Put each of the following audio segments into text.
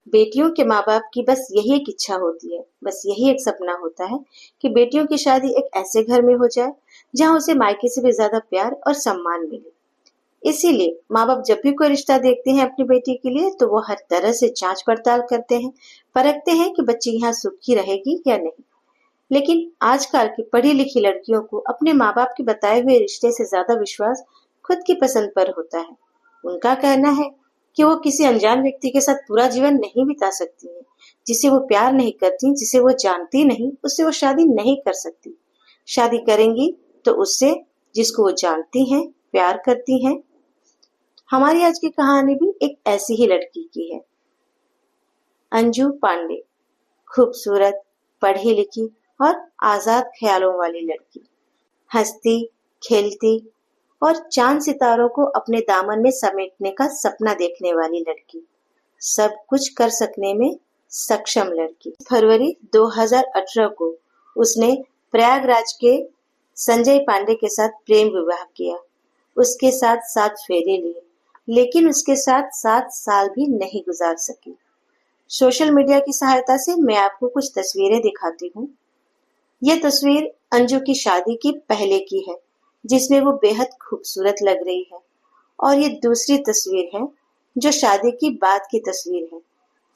बेटियों के माँ बाप की बस यही एक इच्छा होती है, बस यही एक सपना होता है कि बेटियों की शादी एक ऐसे घर में हो जाए जहाँ उसे मायके से भी ज्यादा प्यार और सम्मान मिले। इसीलिए माँ बाप जब भी कोई रिश्ता देखते हैं अपनी बेटी के लिए तो वो हर तरह से जांच पड़ताल करते हैं, परखते हैं कि बच्ची यहाँ सुखी रहेगी या नहीं। लेकिन आजकल की पढ़ी लिखी लड़कियों को अपने माँ बाप के बताए हुए रिश्ते से ज्यादा विश्वास खुद की पसंद पर होता है। उनका कहना है कि वो किसी अनजान व्यक्ति के साथ पूरा जीवन नहीं बिता सकती हैं, जिसे वो प्यार नहीं करती, जिसे वो जानती नहीं, उससे वो शादी नहीं कर सकती। शादी करेंगी तो उससे जिसको वो जानती हैं, प्यार करती हैं। हमारी आज की कहानी भी एक ऐसी ही लड़की की है, अंजू पांडे। खूबसूरत, पढ़ी लिखी और आजाद ख्यालों वाली लड़की। हंसती, खेलती और चांद सितारों को अपने दामन में समेटने का सपना देखने वाली लड़की। सब कुछ कर सकने में सक्षम लड़की। फरवरी 2018 को उसने प्रयागराज के संजय पांडे के साथ प्रेम विवाह किया। उसके साथ 7 फेरे लिए, लेकिन उसके साथ 7 साल भी नहीं गुजार सकी। सोशल मीडिया की सहायता से मैं आपको कुछ तस्वीरें दिखाती हूँ। यह तस्वीर अंजू की शादी की पहले की है, जिसमें वो बेहद खूबसूरत लग रही है। और ये दूसरी तस्वीर है, जो शादी की बाद की तस्वीर है,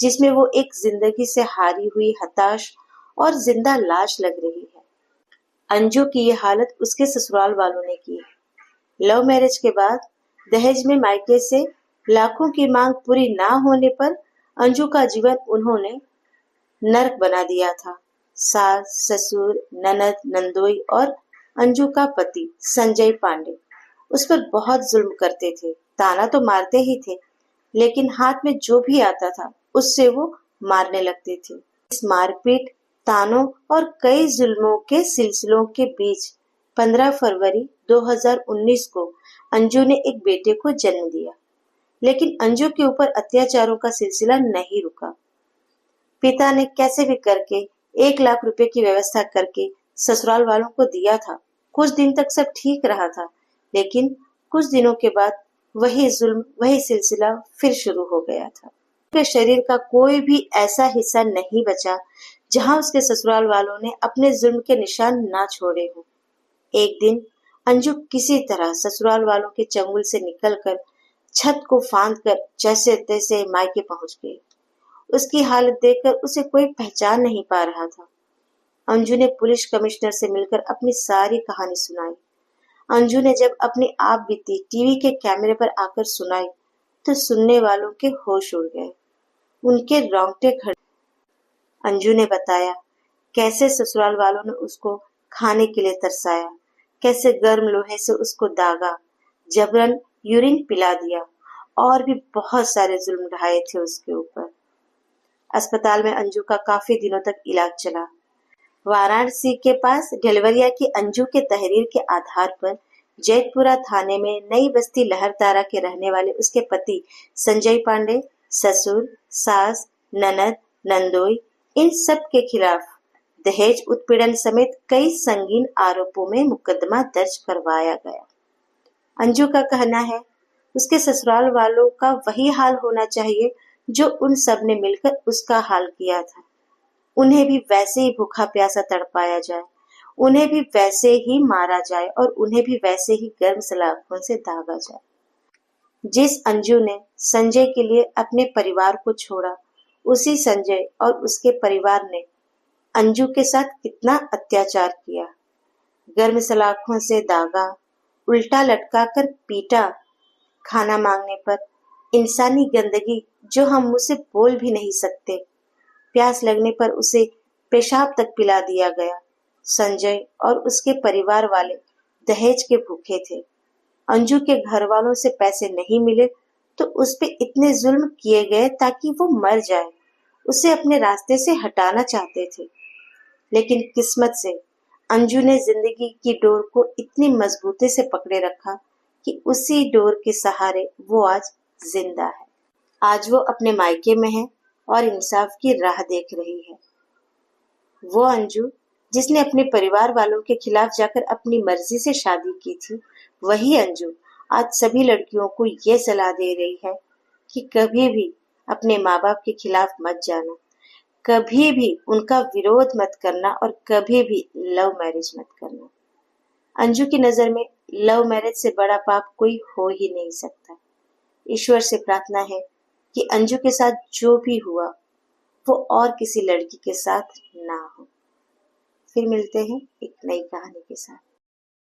जिसमें वो एक जिंदगी से हारी हुई, हताश और जिंदा लाश लग रही है। अंजू की ये हालत उसके ससुराल वालों ने की है। लव मैरिज के बाद दहेज में मायके से लाखों की मांग पूरी ना होने पर अंजू का जीवन उन्होंने नर्क बना दिया था। सास, ससुर, ननद, नंदोई और अंजू का पति संजय पांडे उस पर बहुत जुल्म करते थे। ताना तो मारते ही थे, लेकिन हाथ में जो भी आता था उससे वो मारने लगते थे। इस मारपीट, तानों और कई जुल्मों के सिलसिलों के बीच 15 फरवरी 2019 को अंजू ने एक बेटे को जन्म दिया। लेकिन अंजू के ऊपर अत्याचारों का सिलसिला नहीं रुका। पिता ने कैसे भी करके 1 लाख रुपए की व्यवस्था करके ससुराल वालों को दिया था। कुछ दिन तक सब ठीक रहा था, लेकिन कुछ दिनों के बाद वही जुल्म, वही सिलसिला फिर शुरू हो गया था। उसके शरीर का कोई भी ऐसा हिस्सा नहीं बचा जहां उसके ससुराल वालों ने अपने जुल्म के निशान ना छोड़े हों। एक दिन अंजू किसी तरह ससुराल वालों के चंगुल से निकलकर छत को फांदकर जैसे तैसे मायके पहुंच गई। उसकी हालत देखकर उसे कोई पहचान नहीं पा रहा था। अंजू ने पुलिस कमिश्नर से मिलकर अपनी सारी कहानी सुनाई। अंजू ने जब अपनी आप बीती टीवी के कैमरे पर आकर सुनाई तो सुनने वालों के होश उड़ गए, उनके रोंगटे खड़े। अंजू ने बताया कैसे ससुराल वालों ने उसको खाने के लिए तरसाया, कैसे गर्म लोहे से उसको दागा, जबरन यूरिन पिला दिया और भी बहुत सारे जुल्म ढाए थे उसके ऊपर। अस्पताल में अंजू का काफी दिनों तक इलाज चला। वाराणसी के पास ढलवरिया की अंजू के तहरीर के आधार पर जैतपुरा थाने में नई बस्ती लहरतारा के रहने वाले उसके पति संजय पांडे, ससुर, सास, ननद, नंदोई, इन सब के खिलाफ दहेज उत्पीड़न समेत कई संगीन आरोपों में मुकदमा दर्ज करवाया गया। अंजू का कहना है उसके ससुराल वालों का वही हाल होना चाहिए जो उन सब ने मिलकर उसका हाल किया था। उन्हें भी वैसे ही भूखा प्यासा तड़पाया जाए, उन्हें भी वैसे ही मारा जाए और उन्हें भी वैसे ही गर्म सलाखों से दागा जाए। जिस अंजू ने संजय के लिए अपने परिवार को छोड़ा, उसी संजय और उसके परिवार ने अंजू के साथ कितना अत्याचार किया। गर्म सलाखों से दागा, उल्टा लटका कर पीटा, खाना मांगने पर इंसानी गंदगी जो हम मुंह से बोल भी नहीं सकते, प्यास लगने पर उसे पेशाब तक पिला दिया गया। संजय और उसके परिवार वाले दहेज के भूखे थे। अंजू के घर वालों से पैसे नहीं मिले तो उस पे इतने जुल्म किए गए ताकि वो मर जाए। उसे अपने रास्ते से हटाना चाहते थे, लेकिन किस्मत से अंजू ने जिंदगी की डोर को इतनी मजबूती से पकड़े रखा कि उसी डोर के सहारे वो आज जिंदा है। आज वो अपने मायके में है और इंसाफ की राह देख रही है। वो अंजू जिसने अपने परिवार वालों के खिलाफ जाकर अपनी मर्जी से शादी की थी, वही अंजू आज सभी लड़कियों को ये सलाह दे रही है कि कभी भी अपने माँ बाप के खिलाफ मत जाना, कभी भी उनका विरोध मत करना और कभी भी लव मैरिज मत करना। अंजू की नजर में लव मैरिज से बड़ा पाप कोई हो ही नहीं सकता। ईश्वर से प्रार्थना है कि अंजू के साथ जो भी हुआ वो और किसी लड़की के साथ ना हो। फिर मिलते हैं एक नई कहानी के साथ।